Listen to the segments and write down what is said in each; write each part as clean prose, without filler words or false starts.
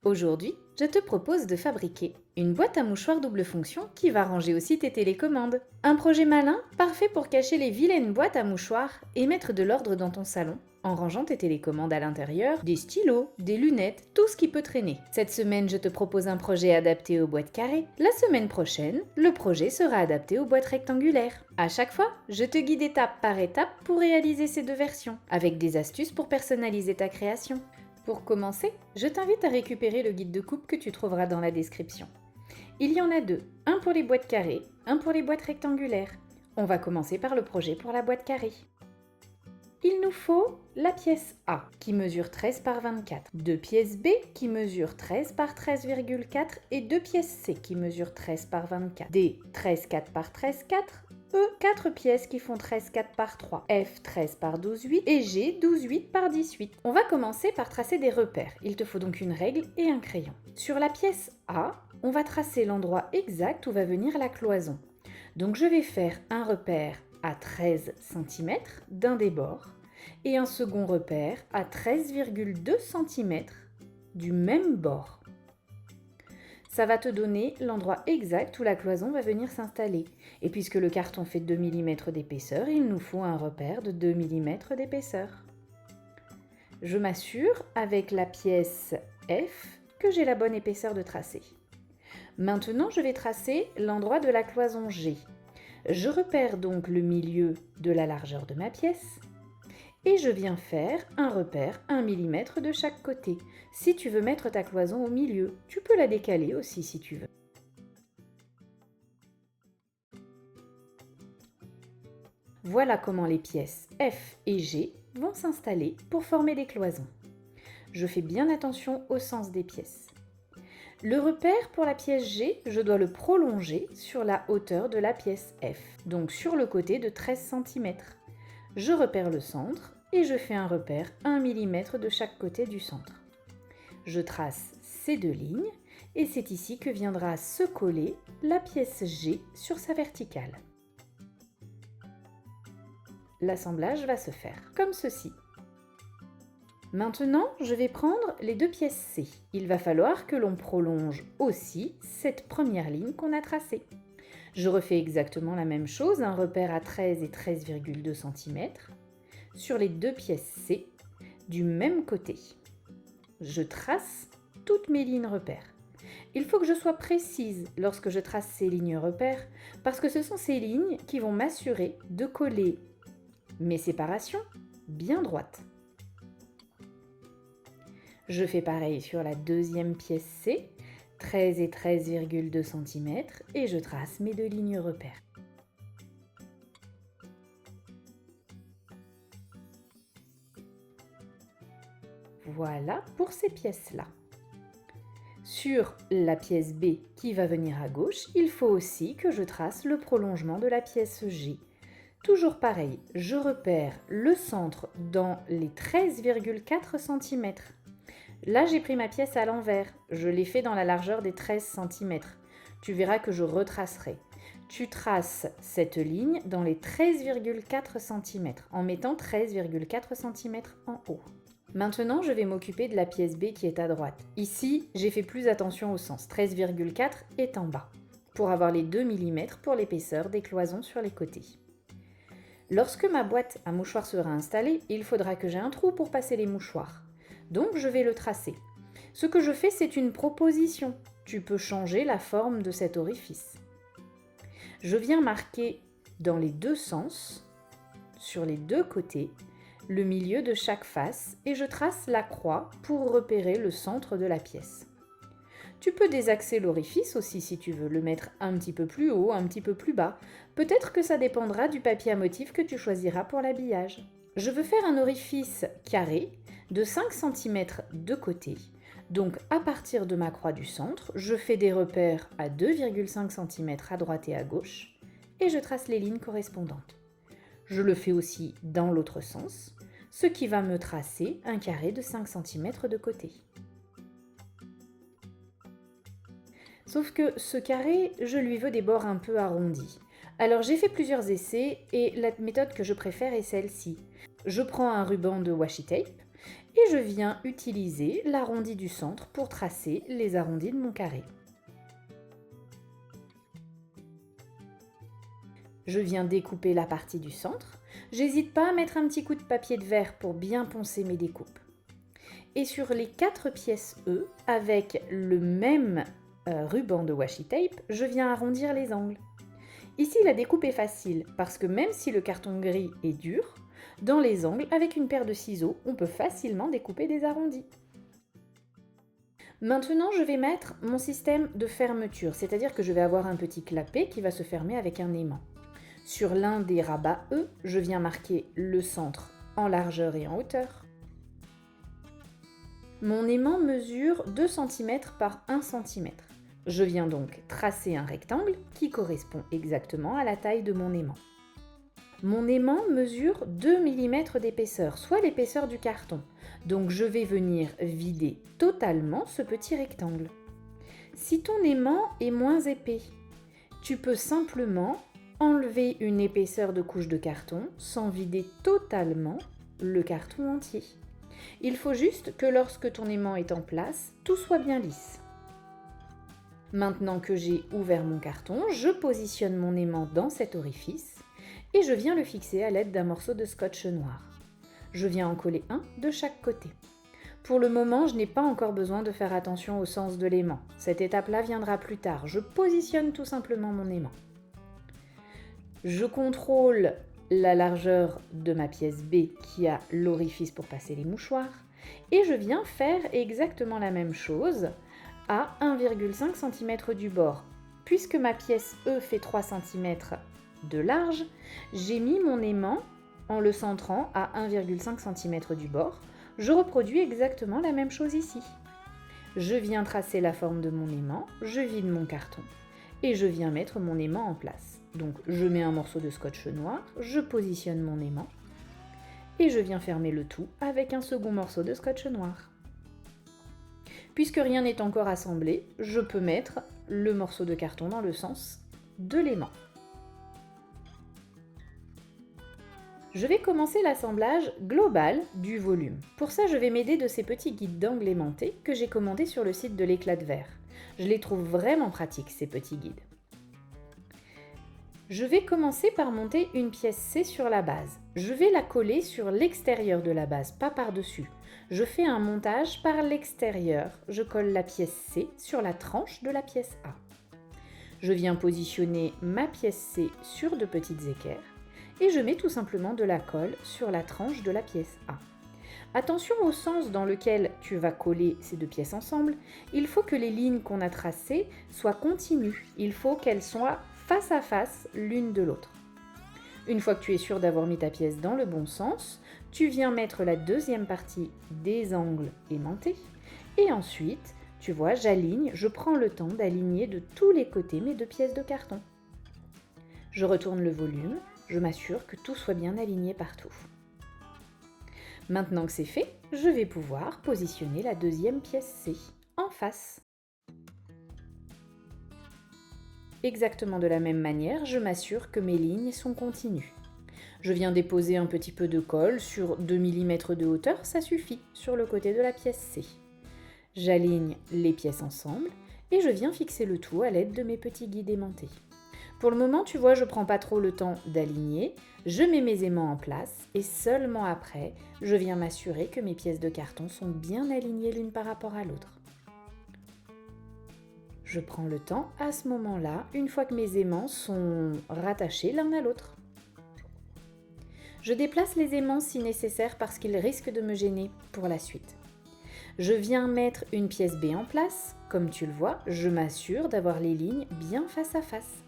Aujourd'hui, je te propose de fabriquer une boîte à mouchoirs double fonction qui va ranger aussi tes télécommandes. Un projet malin, parfait pour cacher les vilaines boîtes à mouchoirs et mettre de l'ordre dans ton salon en rangeant tes télécommandes à l'intérieur, des stylos, des lunettes, tout ce qui peut traîner. Cette semaine, je te propose un projet adapté aux boîtes carrées. La semaine prochaine, le projet sera adapté aux boîtes rectangulaires. À chaque fois, je te guide étape par étape pour réaliser ces deux versions, avec des astuces pour personnaliser ta création. Pour commencer, je t'invite à récupérer le guide de coupe que tu trouveras dans la description. Il y en a deux, un pour les boîtes carrées, un pour les boîtes rectangulaires. On va commencer par le projet pour la boîte carrée. Il nous faut la pièce A qui mesure 13 par 24, deux pièces B qui mesurent 13 par 13,4 et deux pièces C qui mesurent 13 par 24, D 13,4 par 13,4, E 4 pièces qui font 13,4 par 3, F 13 par 12,8 et G 12,8 par 18. On va commencer par tracer des repères. Il te faut donc une règle et un crayon. Sur la pièce A, on va tracer l'endroit exact où va venir la cloison. Donc je vais faire un repère à 13 cm d'un des bords et un second repère à 13,2 cm du même bord. Ça va te donner l'endroit exact où la cloison va venir s'installer. Et puisque le carton fait 2 mm d'épaisseur, il nous faut un repère de 2 mm d'épaisseur. Je m'assure avec la pièce F que j'ai la bonne épaisseur de tracé. Maintenant, je vais tracer l'endroit de la cloison G. Je repère donc le milieu de la largeur de ma pièce et je viens faire un repère 1 mm de chaque côté. Si tu veux mettre ta cloison au milieu, tu peux la décaler aussi si tu veux. Voilà comment les pièces F et G vont s'installer pour former des cloisons. Je fais bien attention au sens des pièces. Le repère pour la pièce G, je dois le prolonger sur la hauteur de la pièce F, donc sur le côté de 13 cm. Je repère le centre et je fais un repère 1 mm de chaque côté du centre. Je trace ces deux lignes et c'est ici que viendra se coller la pièce G sur sa verticale. L'assemblage va se faire comme ceci. Maintenant, je vais prendre les deux pièces C. Il va falloir que l'on prolonge aussi cette première ligne qu'on a tracée. Je refais exactement la même chose, un repère à 13 et 13,2 cm sur les deux pièces C du même côté. Je trace toutes mes lignes repères. Il faut que je sois précise lorsque je trace ces lignes repères parce que ce sont ces lignes qui vont m'assurer de coller mes séparations bien droites. Je fais pareil sur la deuxième pièce C, 13 et 13,2 cm et je trace mes deux lignes repères. Voilà pour ces pièces-là. Sur la pièce B qui va venir à gauche, il faut aussi que je trace le prolongement de la pièce G. Toujours pareil, je repère le centre dans les 13,4 cm. Là, j'ai pris ma pièce à l'envers. Je l'ai fait dans la largeur des 13 cm. Tu verras que je retracerai. Tu traces cette ligne dans les 13,4 cm en mettant 13,4 cm en haut. Maintenant, je vais m'occuper de la pièce B qui est à droite. Ici, j'ai fait plus attention au sens. 13,4 est en bas pour avoir les 2 mm pour l'épaisseur des cloisons sur les côtés. Lorsque ma boîte à mouchoirs sera installée, il faudra que j'ai un trou pour passer les mouchoirs. Donc je vais le tracer. Ce que je fais, c'est une proposition. Tu peux changer la forme de cet orifice. Je viens marquer dans les deux sens, sur les deux côtés, le milieu de chaque face et je trace la croix pour repérer le centre de la pièce. Tu peux désaxer l'orifice aussi si tu veux, le mettre un petit peu plus haut, un petit peu plus bas. Peut-être que ça dépendra du papier à motif que tu choisiras pour l'habillage. Je veux faire un orifice carré de 5 cm de côté. Donc à partir de ma croix du centre, je fais des repères à 2,5 cm à droite et à gauche et je trace les lignes correspondantes. Je le fais aussi dans l'autre sens, ce qui va me tracer un carré de 5 cm de côté. Sauf que ce carré, je lui veux des bords un peu arrondis. Alors j'ai fait plusieurs essais et la méthode que je préfère est celle-ci. Je prends un ruban de washi tape et et je viens utiliser l'arrondi du centre pour tracer les arrondis de mon carré. Je viens découper la partie du centre. J'hésite pas à mettre un petit coup de papier de verre pour bien poncer mes découpes. Et sur les 4 pièces E, avec le même ruban de washi tape, je viens arrondir les angles. Ici, la découpe est facile parce que même si le carton gris est dur, dans les angles, avec une paire de ciseaux, on peut facilement découper des arrondis. Maintenant, je vais mettre mon système de fermeture, c'est-à-dire que je vais avoir un petit clapet qui va se fermer avec un aimant. Sur l'un des rabats E, je viens marquer le centre en largeur et en hauteur. Mon aimant mesure 2 cm par 1 cm. Je viens donc tracer un rectangle qui correspond exactement à la taille de mon aimant. Mon aimant mesure 2 mm d'épaisseur, soit l'épaisseur du carton. Donc je vais venir vider totalement ce petit rectangle. Si ton aimant est moins épais, tu peux simplement enlever une épaisseur de couche de carton sans vider totalement le carton entier. Il faut juste que lorsque ton aimant est en place, tout soit bien lisse. Maintenant que j'ai ouvert mon carton, je positionne mon aimant dans cet orifice et je viens le fixer à l'aide d'un morceau de scotch noir. Je viens en coller un de chaque côté. Pour le moment, je n'ai pas encore besoin de faire attention au sens de l'aimant. Cette étape-là viendra plus tard. Je positionne tout simplement mon aimant. Je contrôle la largeur de ma pièce B qui a l'orifice pour passer les mouchoirs et je viens faire exactement la même chose à 1,5 cm du bord. Puisque ma pièce E fait 3 cm de large, j'ai mis mon aimant en le centrant à 1,5 cm du bord. Je reproduis exactement la même chose ici. Je viens tracer la forme de mon aimant, je vide mon carton et je viens mettre mon aimant en place. Donc je mets un morceau de scotch noir, je positionne mon aimant et je viens fermer le tout avec un second morceau de scotch noir. Puisque rien n'est encore assemblé, je peux mettre le morceau de carton dans le sens de l'aimant. Je vais commencer l'assemblage global du volume. Pour ça, je vais m'aider de ces petits guides d'angle aimantés que j'ai commandés sur le site de l'éclat de verre. Je les trouve vraiment pratiques, ces petits guides. Je vais commencer par monter une pièce C sur la base. Je vais la coller sur l'extérieur de la base, pas par-dessus. Je fais un montage par l'extérieur. Je colle la pièce C sur la tranche de la pièce A. Je viens positionner ma pièce C sur de petites équerres et je mets tout simplement de la colle sur la tranche de la pièce A. Attention au sens dans lequel tu vas coller ces deux pièces ensemble. Il faut que les lignes qu'on a tracées soient continues. Il faut qu'elles soient face à face l'une de l'autre. Une fois que tu es sûr d'avoir mis ta pièce dans le bon sens, tu viens mettre la deuxième partie des angles aimantés et ensuite, tu vois, j'aligne, je prends le temps d'aligner de tous les côtés mes deux pièces de carton. Je retourne le volume, je m'assure que tout soit bien aligné partout. Maintenant que c'est fait, je vais pouvoir positionner la deuxième pièce C en face. Exactement de la même manière, je m'assure que mes lignes sont continues. Je viens déposer un petit peu de colle sur 2 mm de hauteur, ça suffit, sur le côté de la pièce C. J'aligne les pièces ensemble et je viens fixer le tout à l'aide de mes petits guides aimantés. Pour le moment, tu vois, je ne prends pas trop le temps d'aligner, je mets mes aimants en place et seulement après, je viens m'assurer que mes pièces de carton sont bien alignées l'une par rapport à l'autre. Je prends le temps à ce moment-là, une fois que mes aimants sont rattachés l'un à l'autre. Je déplace les aimants si nécessaire parce qu'ils risquent de me gêner pour la suite. Je viens mettre une pièce B en place. Comme tu le vois, je m'assure d'avoir les lignes bien face à face.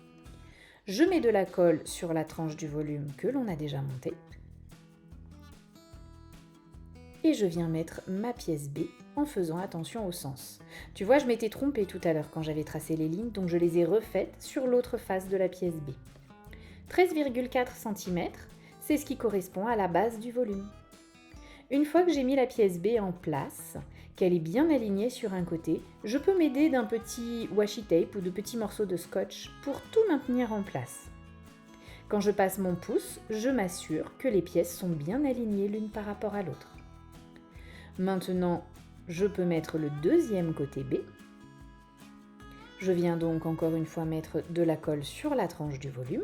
Je mets de la colle sur la tranche du volume que l'on a déjà montée. Et je viens mettre ma pièce B en faisant attention au sens. Tu vois, je m'étais trompée tout à l'heure quand j'avais tracé les lignes, donc je les ai refaites sur l'autre face de la pièce B. 13,4 cm, c'est ce qui correspond à la base du volume. Une fois que j'ai mis la pièce B en place, qu'elle est bien alignée sur un côté, je peux m'aider d'un petit washi tape ou de petits morceaux de scotch pour tout maintenir en place. Quand je passe mon pouce, je m'assure que les pièces sont bien alignées l'une par rapport à l'autre. Maintenant, je peux mettre le deuxième côté B. Je viens donc encore une fois mettre de la colle sur la tranche du volume.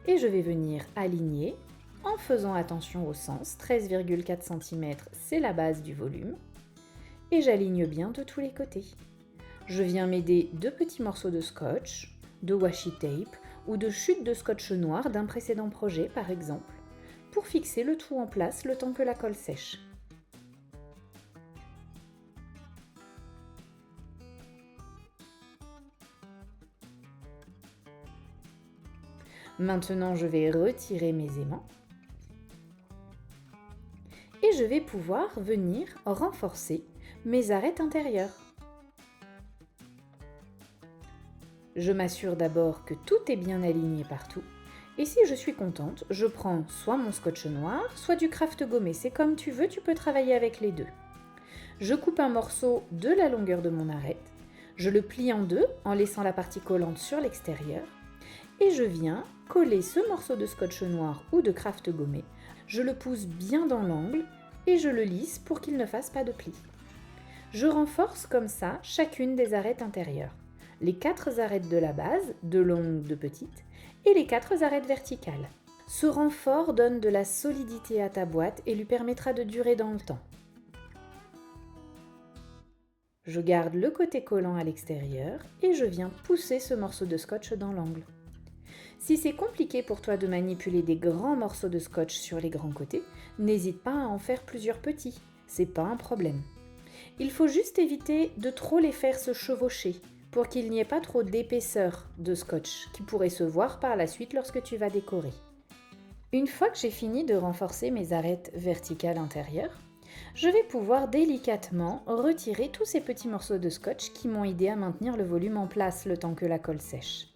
Et je vais venir aligner en faisant attention au sens. 13,4 cm, c'est la base du volume. Et j'aligne bien de tous les côtés. Je viens m'aider de petits morceaux de scotch, de washi tape ou de chute de scotch noir d'un précédent projet par exemple, pour fixer le tout en place le temps que la colle sèche. Maintenant, je vais retirer mes aimants et je vais pouvoir venir renforcer mes arêtes intérieures. Je m'assure d'abord que tout est bien aligné partout et si je suis contente, je prends soit mon scotch noir, soit du craft gommé. C'est comme tu veux, tu peux travailler avec les deux. Je coupe un morceau de la longueur de mon arête, je le plie en deux en laissant la partie collante sur l'extérieur et je viens coller ce morceau de scotch noir ou de craft gommé. Je le pousse bien dans l'angle et je le lisse pour qu'il ne fasse pas de plis. Je renforce comme ça chacune des arêtes intérieures. Les 4 arêtes de la base, de longues, de petites, et les 4 arêtes verticales. Ce renfort donne de la solidité à ta boîte et lui permettra de durer dans le temps. Je garde le côté collant à l'extérieur et je viens pousser ce morceau de scotch dans l'angle. Si c'est compliqué pour toi de manipuler des grands morceaux de scotch sur les grands côtés, n'hésite pas à en faire plusieurs petits, c'est pas un problème. Il faut juste éviter de trop les faire se chevaucher pour qu'il n'y ait pas trop d'épaisseur de scotch qui pourrait se voir par la suite lorsque tu vas décorer. Une fois que j'ai fini de renforcer mes arêtes verticales intérieures, je vais pouvoir délicatement retirer tous ces petits morceaux de scotch qui m'ont aidé à maintenir le volume en place le temps que la colle sèche.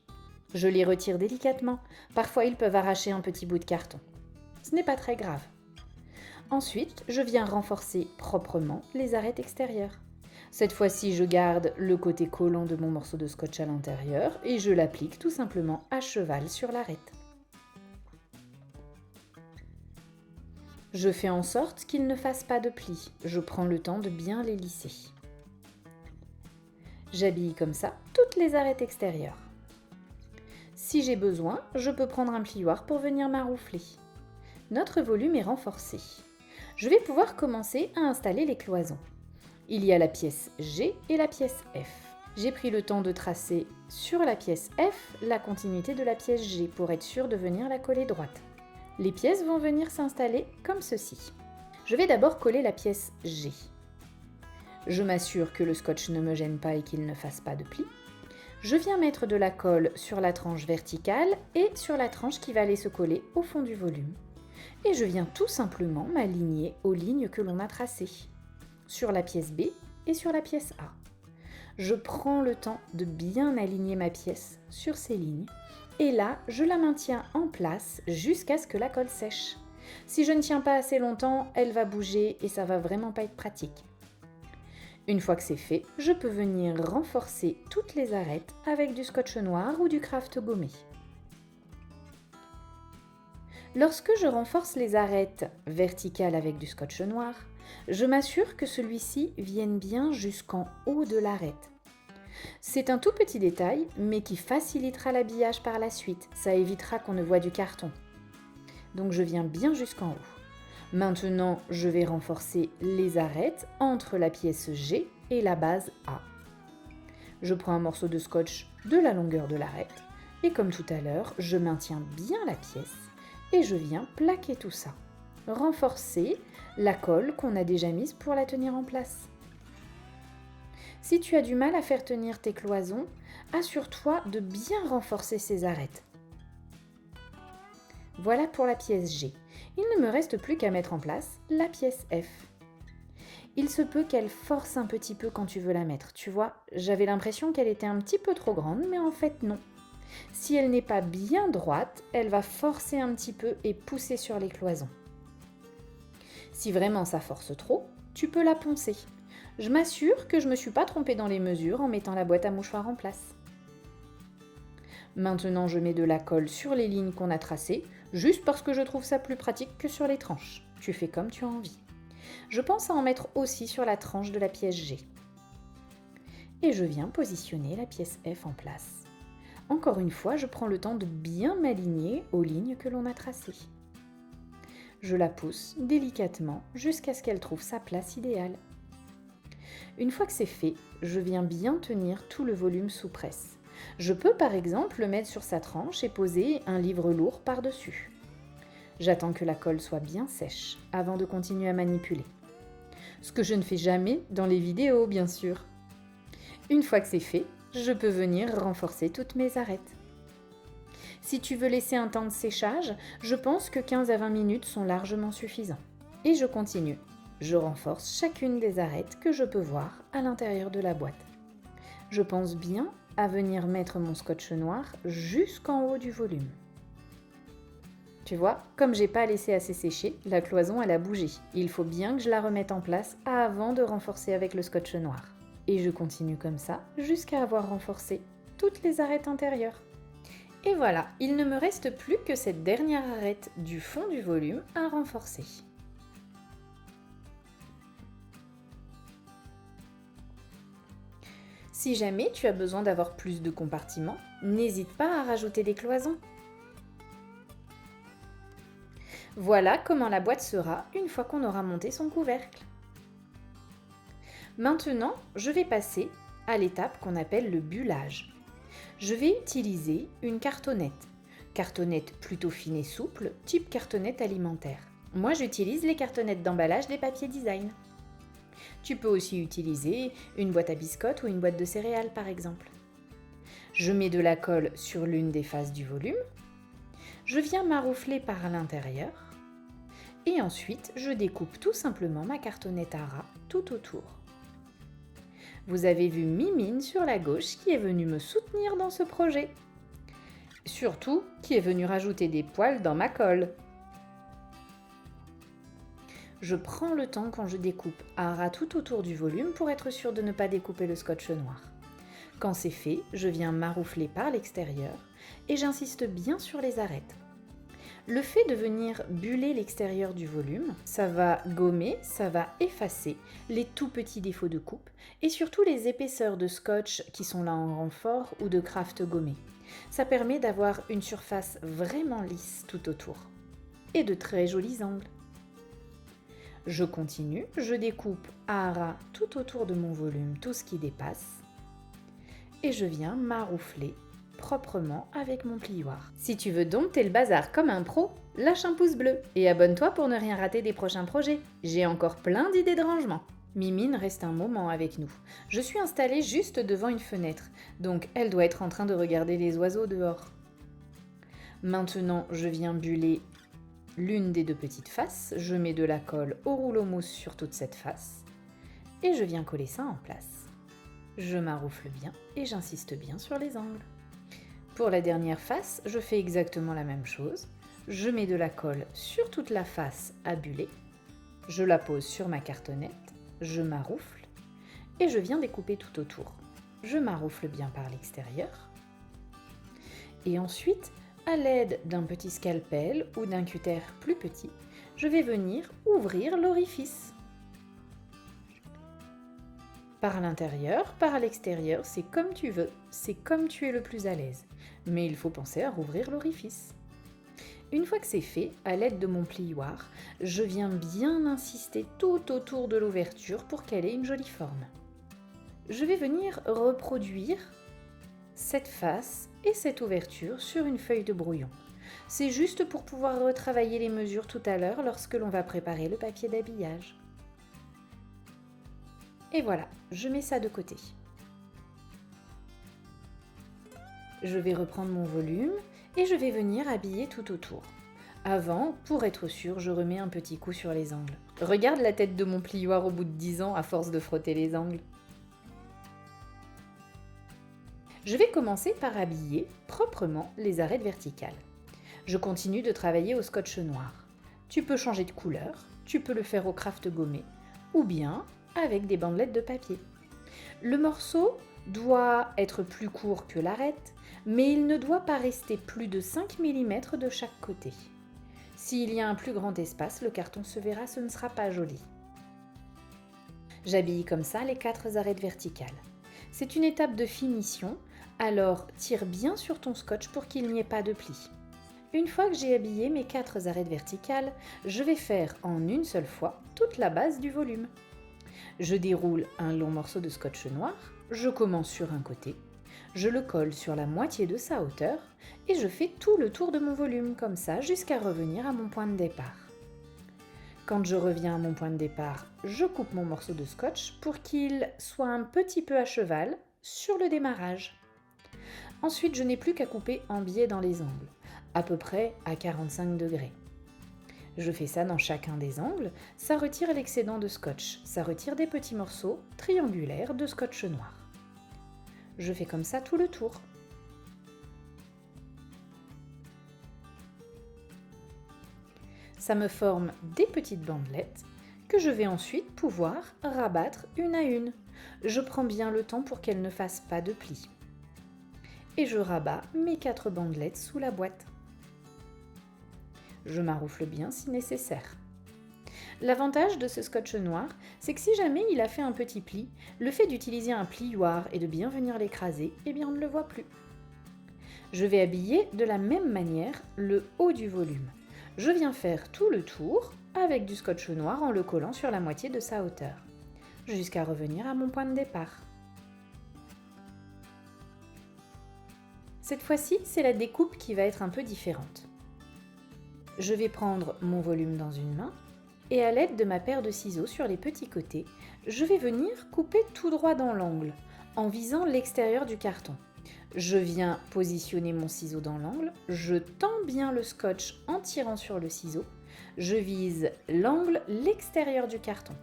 Je les retire délicatement, parfois ils peuvent arracher un petit bout de carton. Ce n'est pas très grave. Ensuite, je viens renforcer proprement les arêtes extérieures. Cette fois-ci, je garde le côté collant de mon morceau de scotch à l'intérieur et je l'applique tout simplement à cheval sur l'arête. Je fais en sorte qu'ils ne fassent pas de plis. Je prends le temps de bien les lisser. J'habille comme ça toutes les arêtes extérieures. Si j'ai besoin, je peux prendre un plioir pour venir maroufler. Notre volume est renforcé. Je vais pouvoir commencer à installer les cloisons. Il y a la pièce G et la pièce F. J'ai pris le temps de tracer sur la pièce F la continuité de la pièce G pour être sûr de venir la coller droite. Les pièces vont venir s'installer comme ceci. Je vais d'abord coller la pièce G. Je m'assure que le scotch ne me gêne pas et qu'il ne fasse pas de plis. Je viens mettre de la colle sur la tranche verticale et sur la tranche qui va aller se coller au fond du volume. Et je viens tout simplement m'aligner aux lignes que l'on a tracées, sur la pièce B et sur la pièce A. Je prends le temps de bien aligner ma pièce sur ces lignes et là, je la maintiens en place jusqu'à ce que la colle sèche. Si je ne tiens pas assez longtemps, elle va bouger et ça va vraiment pas être pratique. Une fois que c'est fait, je peux venir renforcer toutes les arêtes avec du scotch noir ou du craft gommé. Lorsque je renforce les arêtes verticales avec du scotch noir, je m'assure que celui-ci vienne bien jusqu'en haut de l'arête. C'est un tout petit détail, mais qui facilitera l'habillage par la suite. Ça évitera qu'on ne voit du carton. Donc je viens bien jusqu'en haut. Maintenant, je vais renforcer les arêtes entre la pièce G et la base A. Je prends un morceau de scotch de la longueur de l'arête et comme tout à l'heure, je maintiens bien la pièce et je viens plaquer tout ça. Renforcer la colle qu'on a déjà mise pour la tenir en place. Si tu as du mal à faire tenir tes cloisons, assure-toi de bien renforcer ces arêtes. Voilà pour la pièce G. Il ne me reste plus qu'à mettre en place la pièce F. Il se peut qu'elle force un petit peu quand tu veux la mettre. Tu vois, j'avais l'impression qu'elle était un petit peu trop grande, mais en fait non. Si elle n'est pas bien droite, elle va forcer un petit peu et pousser sur les cloisons. Si vraiment ça force trop, tu peux la poncer. Je m'assure que je ne me suis pas trompée dans les mesures en mettant la boîte à mouchoirs en place. Maintenant, je mets de la colle sur les lignes qu'on a tracées, juste parce que je trouve ça plus pratique que sur les tranches. Tu fais comme tu as envie. Je pense à en mettre aussi sur la tranche de la pièce G. Et je viens positionner la pièce F en place. Encore une fois, je prends le temps de bien m'aligner aux lignes que l'on a tracées. Je la pousse délicatement jusqu'à ce qu'elle trouve sa place idéale. Une fois que c'est fait, je viens bien tenir tout le volume sous presse. Je peux par exemple le mettre sur sa tranche et poser un livre lourd par-dessus. J'attends que la colle soit bien sèche avant de continuer à manipuler. Ce que je ne fais jamais dans les vidéos, bien sûr. Une fois que c'est fait, je peux venir renforcer toutes mes arêtes. Si tu veux laisser un temps de séchage, je pense que 15 à 20 minutes sont largement suffisants. Et je continue. Je renforce chacune des arêtes que je peux voir à l'intérieur de la boîte. Je pense bien à venir mettre mon scotch noir jusqu'en haut du volume. Tu vois, comme j'ai pas laissé assez sécher, la cloison elle a bougé. Il faut bien que je la remette en place avant de renforcer avec le scotch noir. Et je continue comme ça jusqu'à avoir renforcé toutes les arêtes intérieures. Et voilà, il ne me reste plus que cette dernière arête du fond du volume à renforcer. Si jamais tu as besoin d'avoir plus de compartiments, n'hésite pas à rajouter des cloisons. Voilà comment la boîte sera une fois qu'on aura monté son couvercle. Maintenant, je vais passer à l'étape qu'on appelle le bullage. Je vais utiliser une cartonnette plutôt fine et souple, type cartonnette alimentaire. Moi, j'utilise les cartonnettes d'emballage des papiers design. Tu peux aussi utiliser une boîte à biscottes ou une boîte de céréales par exemple. Je mets de la colle sur l'une des faces du volume. Je viens maroufler par l'intérieur. Et ensuite, je découpe tout simplement ma cartonnette à ras tout autour. Vous avez vu Mimine sur la gauche qui est venue me soutenir dans ce projet. Surtout, qui est venue rajouter des poils dans ma colle. Je prends le temps quand je découpe à ras tout autour du volume pour être sûr de ne pas découper le scotch noir. Quand c'est fait, je viens maroufler par l'extérieur et j'insiste bien sur les arêtes. Le fait de venir buller l'extérieur du volume, ça va gommer, ça va effacer les tout petits défauts de coupe et surtout les épaisseurs de scotch qui sont là en renfort ou de craft gommé. Ça permet d'avoir une surface vraiment lisse tout autour et de très jolis angles. Je continue, je découpe à ras tout autour de mon volume tout ce qui dépasse et je viens maroufler proprement avec mon plioir. Si tu veux dompter le bazar comme un pro, lâche un pouce bleu et abonne-toi pour ne rien rater des prochains projets. J'ai encore plein d'idées de rangement. Mimine reste un moment avec nous. Je suis installée juste devant une fenêtre, donc elle doit être en train de regarder les oiseaux dehors. Maintenant, je viens buller l'une des deux petites faces, je mets de la colle au rouleau mousse sur toute cette face et je viens coller ça en place. Je maroufle bien et j'insiste bien sur les angles. Pour la dernière face, je fais exactement la même chose. Je mets de la colle sur toute la face à buller, je la pose sur ma cartonnette, je maroufle et je viens découper tout autour. Je maroufle bien par l'extérieur et ensuite, à l'aide d'un petit scalpel ou d'un cutter plus petit, je vais venir ouvrir l'orifice. Par l'intérieur, par l'extérieur, c'est comme tu veux, c'est comme tu es le plus à l'aise. Mais il faut penser à rouvrir l'orifice. Une fois que c'est fait, à l'aide de mon plioir, je viens bien insister tout autour de l'ouverture pour qu'elle ait une jolie forme. Je vais venir reproduire cette face et cette ouverture sur une feuille de brouillon. C'est juste pour pouvoir retravailler les mesures tout à l'heure lorsque l'on va préparer le papier d'habillage. Et voilà, je mets ça de côté. Je vais reprendre mon volume et je vais venir habiller tout autour. Avant, pour être sûr, je remets un petit coup sur les angles. Regarde la tête de mon plioir au bout de 10 ans à force de frotter les angles. Je vais commencer par habiller proprement les arêtes verticales. Je continue de travailler au scotch noir. Tu peux changer de couleur, tu peux le faire au craft gommé ou bien avec des bandelettes de papier. Le morceau doit être plus court que l'arête, mais il ne doit pas rester plus de 5 mm de chaque côté. S'il y a un plus grand espace, le carton se verra, ce ne sera pas joli. J'habille comme ça les 4 arêtes verticales. C'est une étape de finition, alors tire bien sur ton scotch pour qu'il n'y ait pas de plis. Une fois que j'ai habillé mes 4 arêtes verticales, je vais faire en une seule fois toute la base du volume. Je déroule un long morceau de scotch noir, je commence sur un côté, je le colle sur la moitié de sa hauteur et je fais tout le tour de mon volume comme ça jusqu'à revenir à mon point de départ. Quand je reviens à mon point de départ, je coupe mon morceau de scotch pour qu'il soit un petit peu à cheval sur le démarrage. Ensuite, je n'ai plus qu'à couper en biais dans les angles, à peu près à 45 degrés. Je fais ça dans chacun des angles, ça retire l'excédent de scotch, ça retire des petits morceaux triangulaires de scotch noir. Je fais comme ça tout le tour. Ça me forme des petites bandelettes que je vais ensuite pouvoir rabattre une à une. Je prends bien le temps pour qu'elles ne fassent pas de plis. Et je rabats mes 4 bandelettes sous la boîte. Je maroufle bien si nécessaire. L'avantage de ce scotch noir, c'est que si jamais il a fait un petit pli, le fait d'utiliser un plioir et de bien venir l'écraser, eh bien on ne le voit plus. Je vais habiller de la même manière le haut du volume. Je viens faire tout le tour avec du scotch noir en le collant sur la moitié de sa hauteur, jusqu'à revenir à mon point de départ. Cette fois-ci, c'est la découpe qui va être un peu différente. Je vais prendre mon volume dans une main et à l'aide de ma paire de ciseaux sur les petits côtés, je vais venir couper tout droit dans l'angle en visant l'extérieur du carton. Je viens positionner mon ciseau dans l'angle, je tends bien le scotch en tirant sur le ciseau, je vise l'angle, l'extérieur du carton.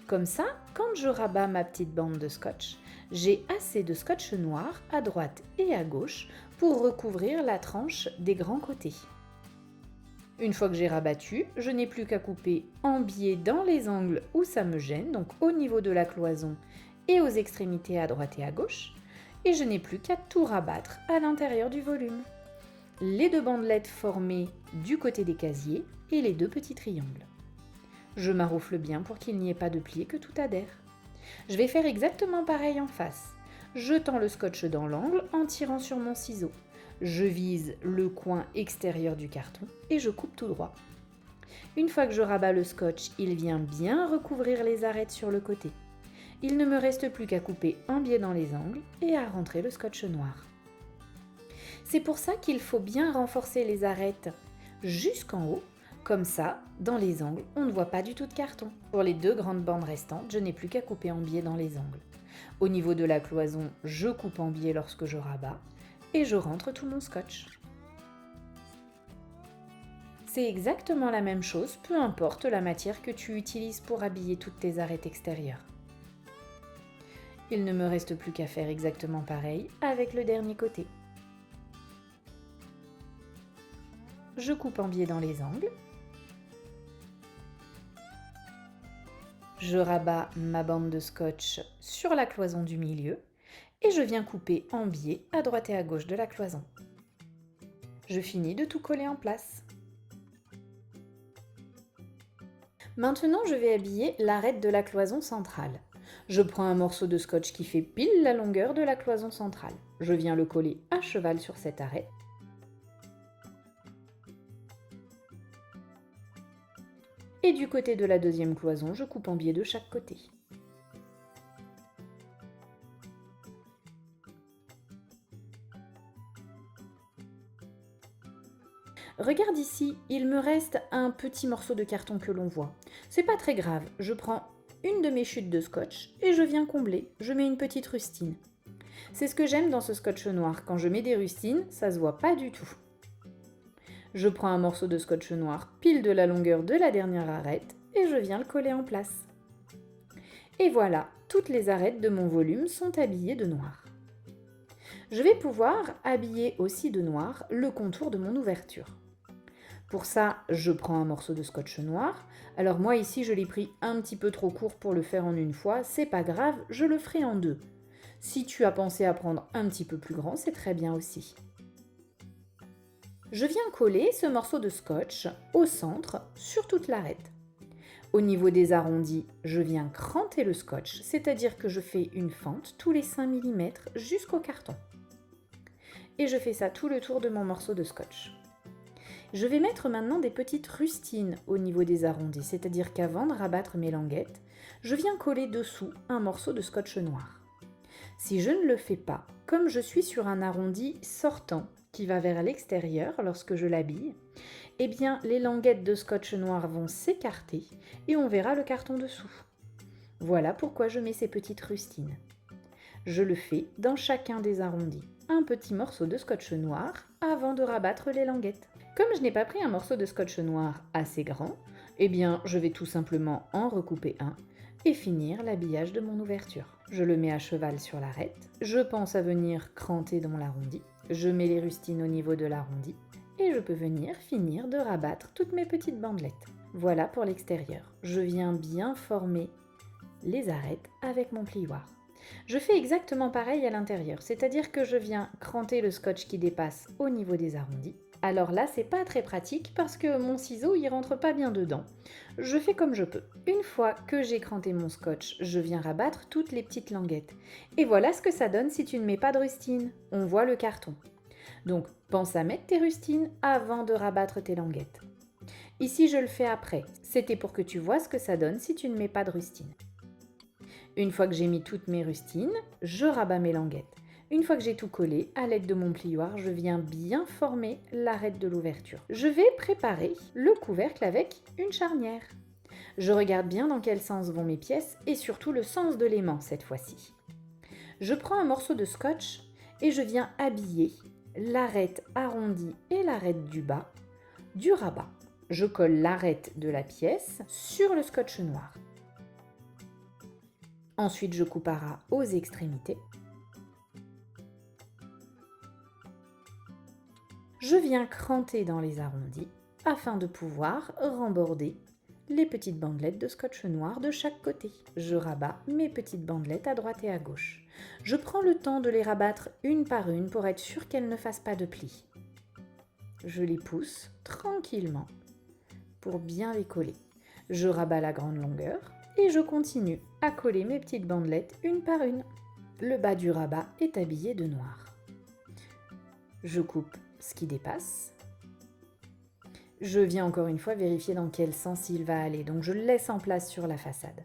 Comme ça, quand je rabats ma petite bande de scotch, j'ai assez de scotch noir à droite et à gauche pour recouvrir la tranche des grands côtés. Une fois que j'ai rabattu, je n'ai plus qu'à couper en biais dans les angles où ça me gêne, donc au niveau de la cloison et aux extrémités à droite et à gauche, et je n'ai plus qu'à tout rabattre à l'intérieur du volume. Les 2 bandelettes formées du côté des casiers et les 2 petits triangles. Je maroufle bien pour qu'il n'y ait pas de pli et que tout adhère. Je vais faire exactement pareil en face. Je tends le scotch dans l'angle en tirant sur mon ciseau. Je vise le coin extérieur du carton et je coupe tout droit. Une fois que je rabats le scotch, il vient bien recouvrir les arêtes sur le côté. Il ne me reste plus qu'à couper un biais dans les angles et à rentrer le scotch noir. C'est pour ça qu'il faut bien renforcer les arêtes jusqu'en haut. Comme ça, dans les angles, on ne voit pas du tout de carton. Pour les 2 grandes bandes restantes, je n'ai plus qu'à couper en biais dans les angles. Au niveau de la cloison, je coupe en biais lorsque je rabats et je rentre tout mon scotch. C'est exactement la même chose, peu importe la matière que tu utilises pour habiller toutes tes arêtes extérieures. Il ne me reste plus qu'à faire exactement pareil avec le dernier côté. Je coupe en biais dans les angles. Je rabats ma bande de scotch sur la cloison du milieu et je viens couper en biais à droite et à gauche de la cloison. Je finis de tout coller en place. Maintenant, je vais habiller l'arête de la cloison centrale. Je prends un morceau de scotch qui fait pile la longueur de la cloison centrale. Je viens le coller à cheval sur cette arête. Et du côté de la deuxième cloison, je coupe en biais de chaque côté. Regarde ici, il me reste un petit morceau de carton que l'on voit. C'est pas très grave, je prends une de mes chutes de scotch et je viens combler. Je mets une petite rustine. C'est ce que j'aime dans ce scotch noir. Quand je mets des rustines, ça se voit pas du tout. Je prends un morceau de scotch noir pile de la longueur de la dernière arête et je viens le coller en place. Et voilà, toutes les arêtes de mon volume sont habillées de noir. Je vais pouvoir habiller aussi de noir le contour de mon ouverture. Pour ça, je prends un morceau de scotch noir. Alors moi ici, je l'ai pris un petit peu trop court pour le faire en une fois. C'est pas grave, je le ferai en 2. Si tu as pensé à prendre un petit peu plus grand, c'est très bien aussi. Je viens coller ce morceau de scotch au centre sur toute l'arête. Au niveau des arrondis, je viens cranter le scotch, c'est-à-dire que je fais une fente tous les 5 mm jusqu'au carton. Et je fais ça tout le tour de mon morceau de scotch. Je vais mettre maintenant des petites rustines au niveau des arrondis, c'est-à-dire qu'avant de rabattre mes languettes, je viens coller dessous un morceau de scotch noir. Si je ne le fais pas, comme je suis sur un arrondi sortant qui va vers l'extérieur lorsque je l'habille, eh bien les languettes de scotch noir vont s'écarter et on verra le carton dessous. Voilà pourquoi je mets ces petites rustines. Je le fais dans chacun des arrondis. Un petit morceau de scotch noir avant de rabattre les languettes. Comme je n'ai pas pris un morceau de scotch noir assez grand, eh bien je vais tout simplement en recouper un et finir l'habillage de mon ouverture. Je le mets à cheval sur l'arête, je pense à venir cranter dans l'arrondi, je mets les rustines au niveau de l'arrondi et je peux venir finir de rabattre toutes mes petites bandelettes. Voilà pour l'extérieur. Je viens bien former les arêtes avec mon plioir. Je fais exactement pareil à l'intérieur, c'est-à-dire que je viens cranter le scotch qui dépasse au niveau des arrondis. Alors là, c'est pas très pratique parce que mon ciseau, il rentre pas bien dedans. Je fais comme je peux. Une fois que j'ai cranté mon scotch, je viens rabattre toutes les petites languettes. Et voilà ce que ça donne si tu ne mets pas de rustines. On voit le carton. Donc, pense à mettre tes rustines avant de rabattre tes languettes. Ici, je le fais après. C'était pour que tu vois ce que ça donne si tu ne mets pas de rustines. Une fois que j'ai mis toutes mes rustines, je rabats mes languettes. Une fois que j'ai tout collé, à l'aide de mon plioir, je viens bien former l'arête de l'ouverture. Je vais préparer le couvercle avec une charnière. Je regarde bien dans quel sens vont mes pièces et surtout le sens de l'aimant cette fois-ci. Je prends un morceau de scotch et je viens habiller l'arête arrondie et l'arête du bas du rabat. Je colle l'arête de la pièce sur le scotch noir. Ensuite, je coupe à ras aux extrémités. Je viens cranter dans les arrondis afin de pouvoir remborder les petites bandelettes de scotch noir de chaque côté. Je rabats mes petites bandelettes à droite et à gauche. Je prends le temps de les rabattre une par une pour être sûr qu'elles ne fassent pas de plis. Je les pousse tranquillement pour bien les coller. Je rabats la grande longueur et je continue à coller mes petites bandelettes une par une. Le bas du rabat est habillé de noir. Je coupe ce qui dépasse. Je viens encore une fois vérifier dans quel sens il va aller, donc je le laisse en place sur la façade.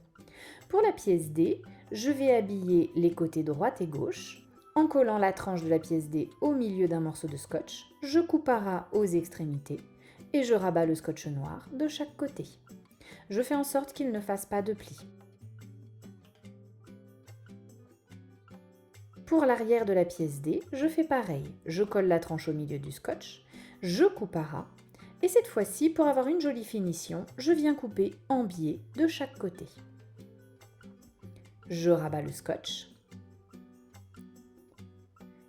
Pour la pièce D, je vais habiller les côtés droite et gauche. En collant la tranche de la pièce D au milieu d'un morceau de scotch, je coupe à ras aux extrémités et je rabats le scotch noir de chaque côté. Je fais en sorte qu'il ne fasse pas de plis. Pour l'arrière de la pièce D, je fais pareil. Je colle la tranche au milieu du scotch, je coupe à ras, et cette fois-ci, pour avoir une jolie finition, je viens couper en biais de chaque côté. Je rabats le scotch,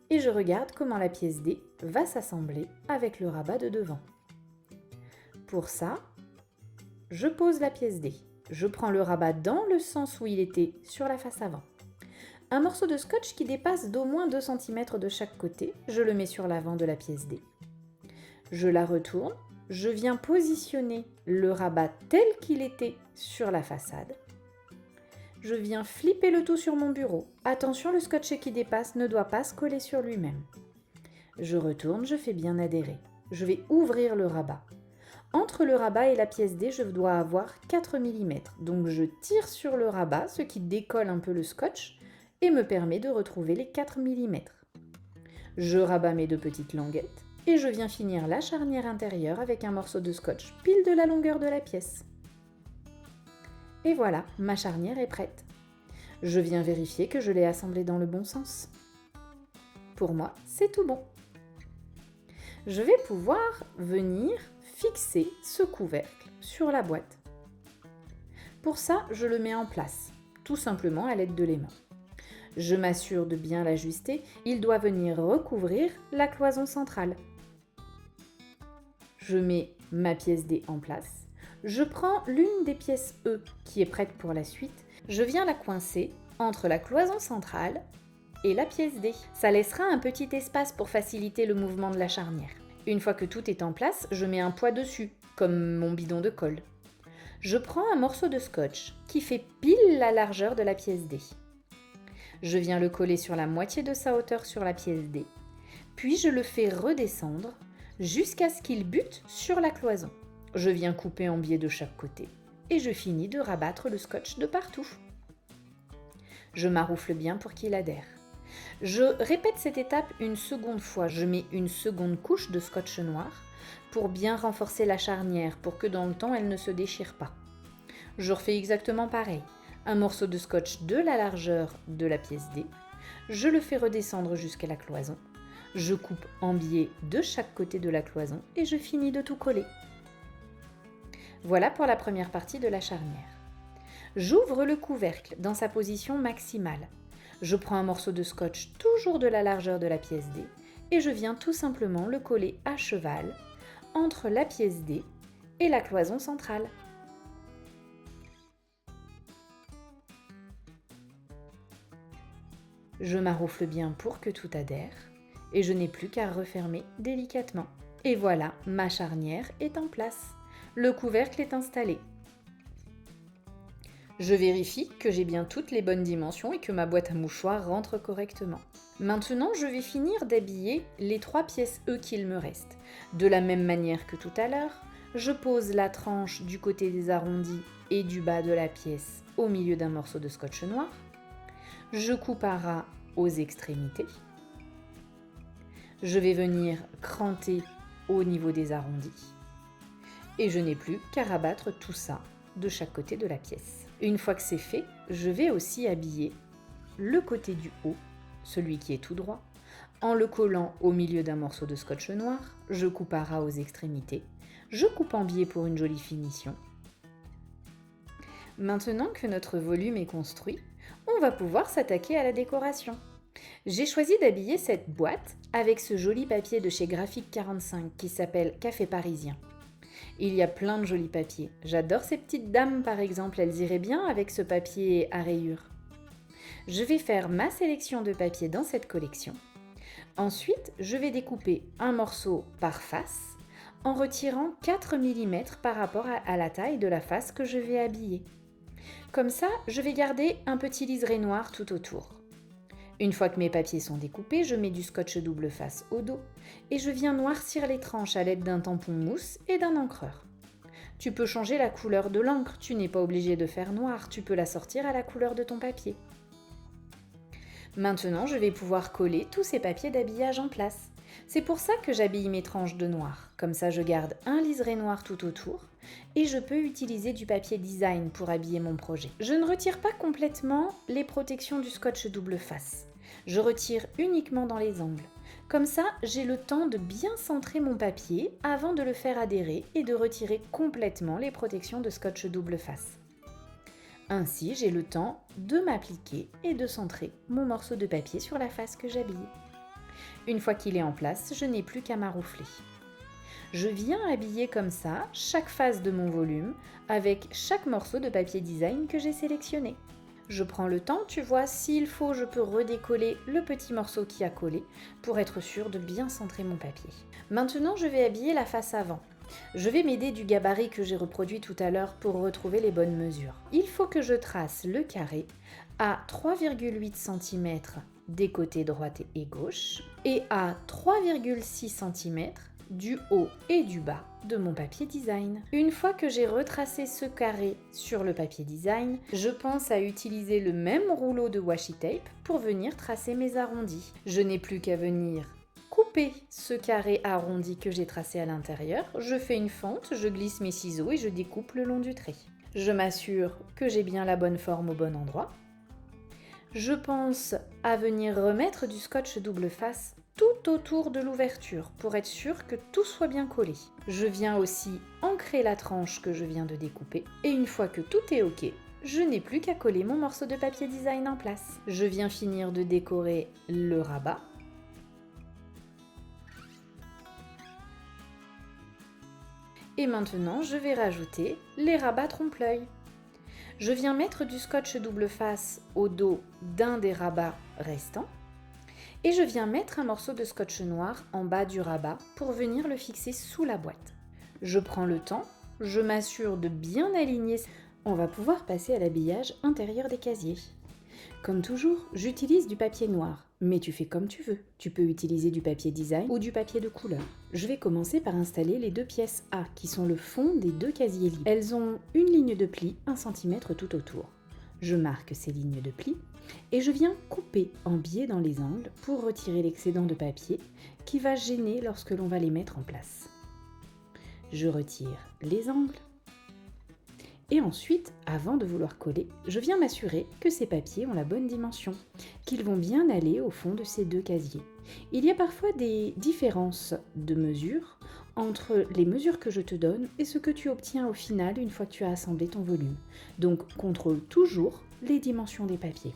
et je regarde comment la pièce D va s'assembler avec le rabat de devant. Pour ça, je pose la pièce D. Je prends le rabat dans le sens où il était sur la face avant. Un morceau de scotch qui dépasse d'au moins 2 cm de chaque côté, je le mets sur l'avant de la pièce D. Je la retourne, je viens positionner le rabat tel qu'il était sur la façade. Je viens flipper le tout sur mon bureau. Attention, le scotch qui dépasse ne doit pas se coller sur lui-même. Je retourne, je fais bien adhérer. Je vais ouvrir le rabat. Entre le rabat et la pièce D, je dois avoir 4 mm. Donc je tire sur le rabat, ce qui décolle un peu le scotch et me permet de retrouver les 4 mm. Je rabats mes 2 petites languettes et je viens finir la charnière intérieure avec un morceau de scotch pile de la longueur de la pièce. Et voilà, ma charnière est prête. Je viens vérifier que je l'ai assemblée dans le bon sens. Pour moi, c'est tout bon. Je vais pouvoir venir fixer ce couvercle sur la boîte. Pour ça, je le mets en place, tout simplement à l'aide de l'aimant. Je m'assure de bien l'ajuster, il doit venir recouvrir la cloison centrale. Je mets ma pièce D en place. Je prends l'une des pièces E qui est prête pour la suite. Je viens la coincer entre la cloison centrale et la pièce D. Ça laissera un petit espace pour faciliter le mouvement de la charnière. Une fois que tout est en place, je mets un poids dessus, comme mon bidon de colle. Je prends un morceau de scotch qui fait pile la largeur de la pièce D. Je viens le coller sur la moitié de sa hauteur sur la pièce D, puis je le fais redescendre jusqu'à ce qu'il bute sur la cloison. Je viens couper en biais de chaque côté et je finis de rabattre le scotch de partout. Je maroufle bien pour qu'il adhère. Je répète cette étape une seconde fois. Je mets une seconde couche de scotch noir pour bien renforcer la charnière pour que dans le temps elle ne se déchire pas. Je refais exactement pareil. Un morceau de scotch de la largeur de la pièce D. Je le fais redescendre jusqu'à la cloison. Je coupe en biais de chaque côté de la cloison et je finis de tout coller. Voilà pour la première partie de la charnière. J'ouvre le couvercle dans sa position maximale. Je prends un morceau de scotch toujours de la largeur de la pièce D et je viens tout simplement le coller à cheval entre la pièce D et la cloison centrale. Je maroufle bien pour que tout adhère et je n'ai plus qu'à refermer délicatement. Et voilà, ma charnière est en place. Le couvercle est installé. Je vérifie que j'ai bien toutes les bonnes dimensions et que ma boîte à mouchoirs rentre correctement. Maintenant, je vais finir d'habiller les 3 pièces E qu'il me reste. De la même manière que tout à l'heure, je pose la tranche du côté des arrondis et du bas de la pièce au milieu d'un morceau de scotch noir. Je coupe à ras aux extrémités. Je vais venir cranter au niveau des arrondis. Et je n'ai plus qu'à rabattre tout ça de chaque côté de la pièce. Une fois que c'est fait, je vais aussi habiller le côté du haut, celui qui est tout droit, en le collant au milieu d'un morceau de scotch noir. Je coupe à ras aux extrémités. Je coupe en biais pour une jolie finition. Maintenant que notre volume est construit, on va pouvoir s'attaquer à la décoration. J'ai choisi d'habiller cette boîte avec ce joli papier de chez Graphique 45 qui s'appelle Café Parisien. Il y a plein de jolis papiers. J'adore ces petites dames par exemple, elles iraient bien avec ce papier à rayures. Je vais faire ma sélection de papier dans cette collection. Ensuite, je vais découper un morceau par face en retirant 4 mm par rapport à la taille de la face que je vais habiller. Comme ça, je vais garder un petit liseré noir tout autour. Une fois que mes papiers sont découpés, je mets du scotch double face au dos et je viens noircir les tranches à l'aide d'un tampon mousse et d'un encreur. Tu peux changer la couleur de l'encre, tu n'es pas obligé de faire noir, tu peux la sortir à la couleur de ton papier. Maintenant, je vais pouvoir coller tous ces papiers d'habillage en place. C'est pour ça que j'habille mes tranches de noir. Comme ça, je garde un liseré noir tout autour et je peux utiliser du papier design pour habiller mon projet. Je ne retire pas complètement les protections du scotch double face. Je retire uniquement dans les angles. Comme ça, j'ai le temps de bien centrer mon papier avant de le faire adhérer et de retirer complètement les protections de scotch double face. Ainsi, j'ai le temps de m'appliquer et de centrer mon morceau de papier sur la face que j'habille. Une fois qu'il est en place, je n'ai plus qu'à maroufler. Je viens habiller comme ça chaque face de mon volume avec chaque morceau de papier design que j'ai sélectionné. Je prends le temps, tu vois, s'il faut, je peux redécoller le petit morceau qui a collé pour être sûr de bien centrer mon papier. Maintenant, je vais habiller la face avant. Je vais m'aider du gabarit que j'ai reproduit tout à l'heure pour retrouver les bonnes mesures. Il faut que je trace le carré à 3,8 cm des côtés droite et gauche et à 3,6 cm du haut et du bas de mon papier design. Une fois que j'ai retracé ce carré sur le papier design, je pense à utiliser le même rouleau de washi tape pour venir tracer mes arrondis. Je n'ai plus qu'à venir couper ce carré arrondi que j'ai tracé à l'intérieur, je fais une fente, je glisse mes ciseaux et je découpe le long du trait. Je m'assure que j'ai bien la bonne forme au bon endroit. Je pense à venir remettre du scotch double face tout autour de l'ouverture pour être sûr que tout soit bien collé. Je viens aussi ancrer la tranche que je viens de découper et une fois que tout est ok, je n'ai plus qu'à coller mon morceau de papier design en place. Je viens finir de décorer le rabat. Et maintenant, je vais rajouter les rabats trompe-l'œil. Je viens mettre du scotch double face au dos d'un des rabats restants et je viens mettre un morceau de scotch noir en bas du rabat pour venir le fixer sous la boîte. Je prends le temps je m'assure de bien aligner. On va pouvoir passer à l'habillage intérieur des casiers. Comme toujours, j'utilise du papier noir, mais tu fais comme tu veux. Tu peux utiliser du papier design ou du papier de couleur. Je vais commencer par installer les deux pièces A, qui sont le fond des deux casiers libres. Elles ont une ligne de pli, 1 cm tout autour. Je marque ces lignes de pli et je viens couper en biais dans les angles pour retirer l'excédent de papier qui va gêner lorsque l'on va les mettre en place. Je retire les angles. Et ensuite, avant de vouloir coller, je viens m'assurer que ces papiers ont la bonne dimension, qu'ils vont bien aller au fond de ces deux casiers. Il y a parfois des différences de mesure entre les mesures que je te donne et ce que tu obtiens au final une fois que tu as assemblé ton volume. Donc, contrôle toujours les dimensions des papiers.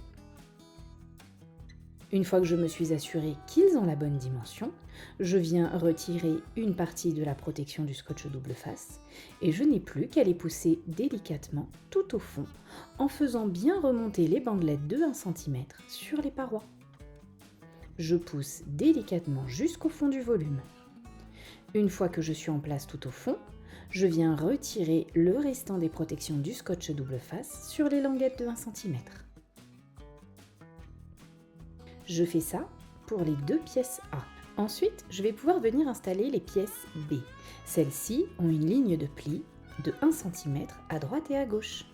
Une fois que je me suis assurée qu'ils ont la bonne dimension, je viens retirer une partie de la protection du scotch double face et je n'ai plus qu'à les pousser délicatement tout au fond en faisant bien remonter les bandelettes de 1 cm sur les parois. Je pousse délicatement jusqu'au fond du volume. Une fois que je suis en place tout au fond, je viens retirer le restant des protections du scotch double face sur les languettes de 1 cm. Je fais ça pour les deux pièces A. Ensuite, je vais pouvoir venir installer les pièces B. Celles-ci ont une ligne de pli de 1 cm à droite et à gauche.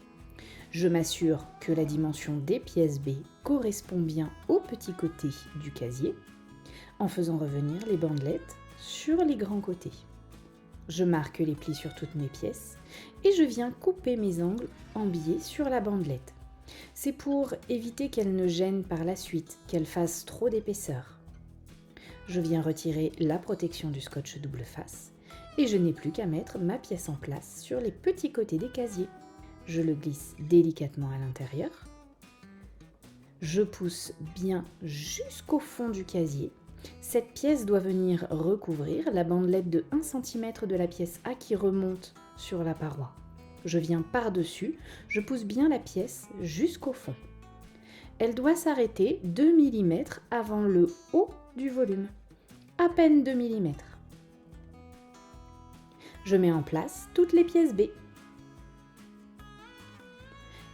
Je m'assure que la dimension des pièces B correspond bien au petit côté du casier en faisant revenir les bandelettes sur les grands côtés. Je marque les plis sur toutes mes pièces et je viens couper mes angles en biais sur la bandelette. C'est pour éviter qu'elle ne gêne par la suite, qu'elle fasse trop d'épaisseur. Je viens retirer la protection du scotch double face et je n'ai plus qu'à mettre ma pièce en place sur les petits côtés des casiers. Je le glisse délicatement à l'intérieur. Je pousse bien jusqu'au fond du casier. Cette pièce doit venir recouvrir la bandelette de 1 cm de la pièce A qui remonte sur la paroi. Je viens par-dessus, je pousse bien la pièce jusqu'au fond. Elle doit s'arrêter 2 mm avant le haut du volume, à peine 2 mm. Je mets en place toutes les pièces B.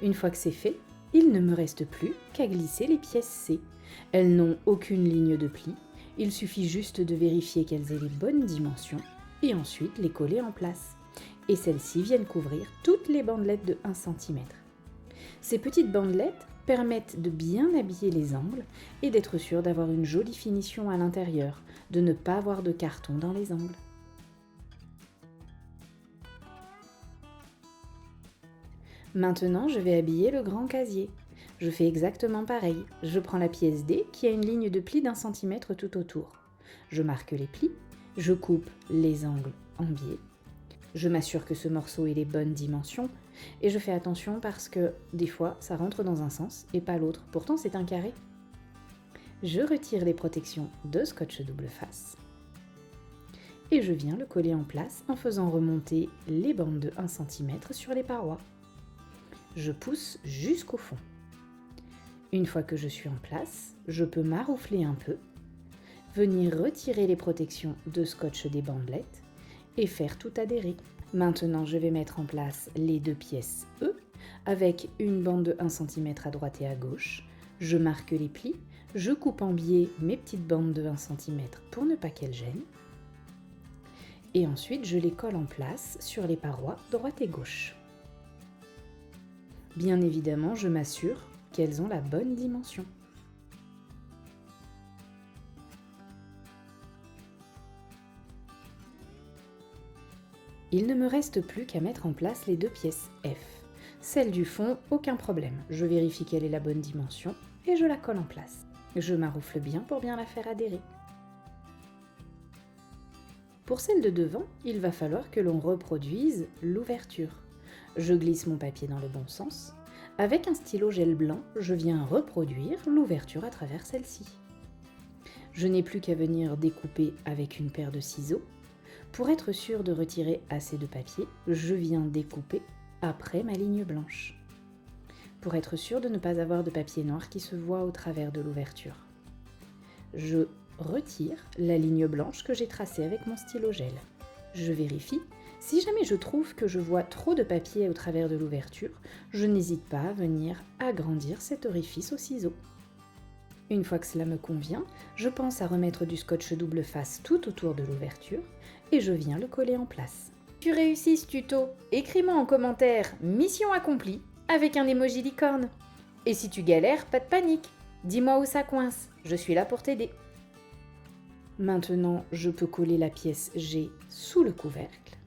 Une fois que c'est fait, il ne me reste plus qu'à glisser les pièces C. Elles n'ont aucune ligne de pli, il suffit juste de vérifier qu'elles aient les bonnes dimensions et ensuite les coller en place. Et celles-ci viennent couvrir toutes les bandelettes de 1 cm. Ces petites bandelettes permettent de bien habiller les angles et d'être sûr d'avoir une jolie finition à l'intérieur, de ne pas avoir de carton dans les angles. Maintenant, je vais habiller le grand casier. Je fais exactement pareil. Je prends la pièce D qui a une ligne de pli d'1 cm tout autour. Je marque les plis, je coupe les angles en biais. Je m'assure que ce morceau ait les bonnes dimensions et je fais attention parce que des fois ça rentre dans un sens et pas l'autre, pourtant c'est un carré. Je retire les protections de scotch double face et je viens le coller en place en faisant remonter les bandes de 1 cm sur les parois. Je pousse jusqu'au fond. Une fois que je suis en place, je peux maroufler un peu, venir retirer les protections de scotch des bandelettes et faire tout adhérer. Maintenant, je vais mettre en place les deux pièces E avec une bande de 1 cm à droite et à gauche. Je marque les plis, je coupe en biais mes petites bandes de 1 cm pour ne pas qu'elles gênent. Et ensuite, je les colle en place sur les parois droite et gauche. Bien évidemment, je m'assure qu'elles ont la bonne dimension. Il ne me reste plus qu'à mettre en place les deux pièces F. Celle du fond, aucun problème. Je vérifie qu'elle est la bonne dimension et je la colle en place. Je maroufle bien pour bien la faire adhérer. Pour celle de devant, il va falloir que l'on reproduise l'ouverture. Je glisse mon papier dans le bon sens. Avec un stylo gel blanc, je viens reproduire l'ouverture à travers celle-ci. Je n'ai plus qu'à venir découper avec une paire de ciseaux. Pour être sûr de retirer assez de papier, je viens découper après ma ligne blanche. Pour être sûr de ne pas avoir de papier noir qui se voit au travers de l'ouverture. Je retire la ligne blanche que j'ai tracée avec mon stylo gel. Je vérifie, Si jamais je trouve que je vois trop de papier au travers de l'ouverture, je n'hésite pas à venir agrandir cet orifice au ciseau. Une fois que cela me convient, je pense à remettre du scotch double face tout autour de l'ouverture et je viens le coller en place. Si tu réussis ce tuto, écris-moi en commentaire mission accomplie avec un emoji licorne. Et si tu galères, pas de panique, dis-moi où ça coince, je suis là pour t'aider. Maintenant, je peux coller la pièce G sous le couvercle.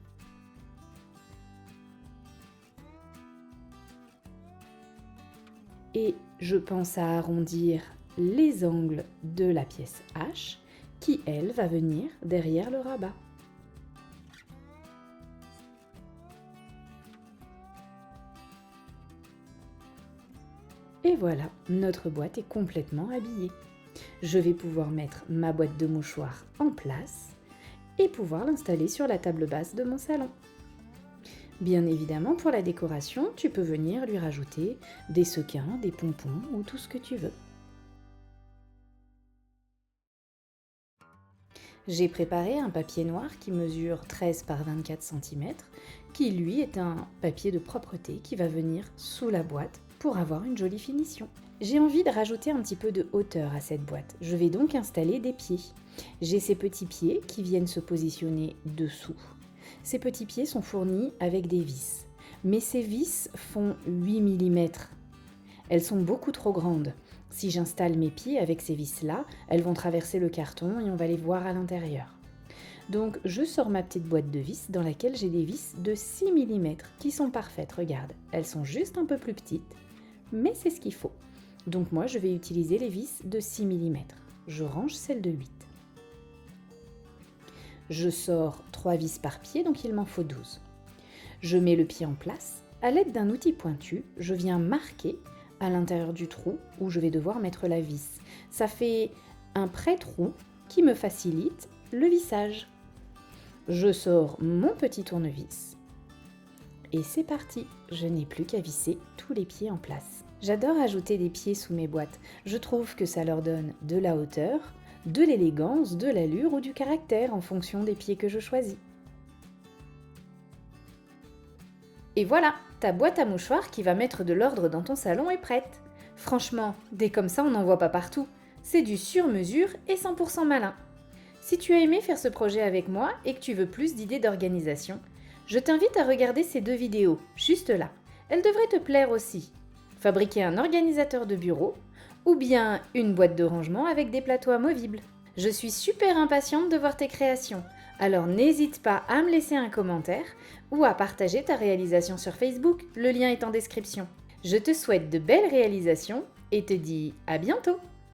Et je pense à arrondir les angles de la pièce H qui, elle, va venir derrière le rabat. Et voilà, notre boîte est complètement habillée. Je vais pouvoir mettre ma boîte de mouchoirs en place et pouvoir l'installer sur la table basse de mon salon. Bien évidemment, pour la décoration, tu peux venir lui rajouter des sequins, des pompons ou tout ce que tu veux. J'ai préparé un papier noir qui mesure 13 par 24 cm, qui lui est un papier de propreté qui va venir sous la boîte pour avoir une jolie finition. J'ai envie de rajouter un petit peu de hauteur à cette boîte. Je vais donc installer des pieds. J'ai ces petits pieds qui viennent se positionner dessous. Ces petits pieds sont fournis avec des vis. Mais ces vis font 8 mm. Elles sont beaucoup trop grandes. Si j'installe mes pieds avec ces vis-là, elles vont traverser le carton et on va les voir à l'intérieur. Donc je sors ma petite boîte de vis dans laquelle j'ai des vis de 6 mm qui sont parfaites, regarde. Elles sont juste un peu plus petites, mais c'est ce qu'il faut. Donc moi je vais utiliser les vis de 6 mm. Je range celles de 8. Je sors 3 vis par pied, donc il m'en faut 12. Je mets le pied en place. À l'aide d'un outil pointu, je viens marquer à l'intérieur du trou où je vais devoir mettre la vis. Ça fait un pré-trou qui me facilite le vissage. Je sors mon petit tournevis et c'est parti. Je n'ai plus qu'à visser tous les pieds en place. J'adore ajouter des pieds sous mes boîtes. Je trouve que ça leur donne de la hauteur, de l'élégance, de l'allure ou du caractère en fonction des pieds que je choisis. Et voilà, ta boîte à mouchoirs qui va mettre de l'ordre dans ton salon est prête. Franchement, des comme ça on n'en voit pas partout. C'est du sur-mesure et 100% malin. Si tu as aimé faire ce projet avec moi et que tu veux plus d'idées d'organisation, je t'invite à regarder ces 2 vidéos, juste là. Elles devraient te plaire aussi. Fabriquer un organisateur de bureau ou bien une boîte de rangement avec des plateaux amovibles. Je suis super impatiente de voir tes créations, alors n'hésite pas à me laisser un commentaire ou à partager ta réalisation sur Facebook, le lien est en description. Je te souhaite de belles réalisations et te dis à bientôt!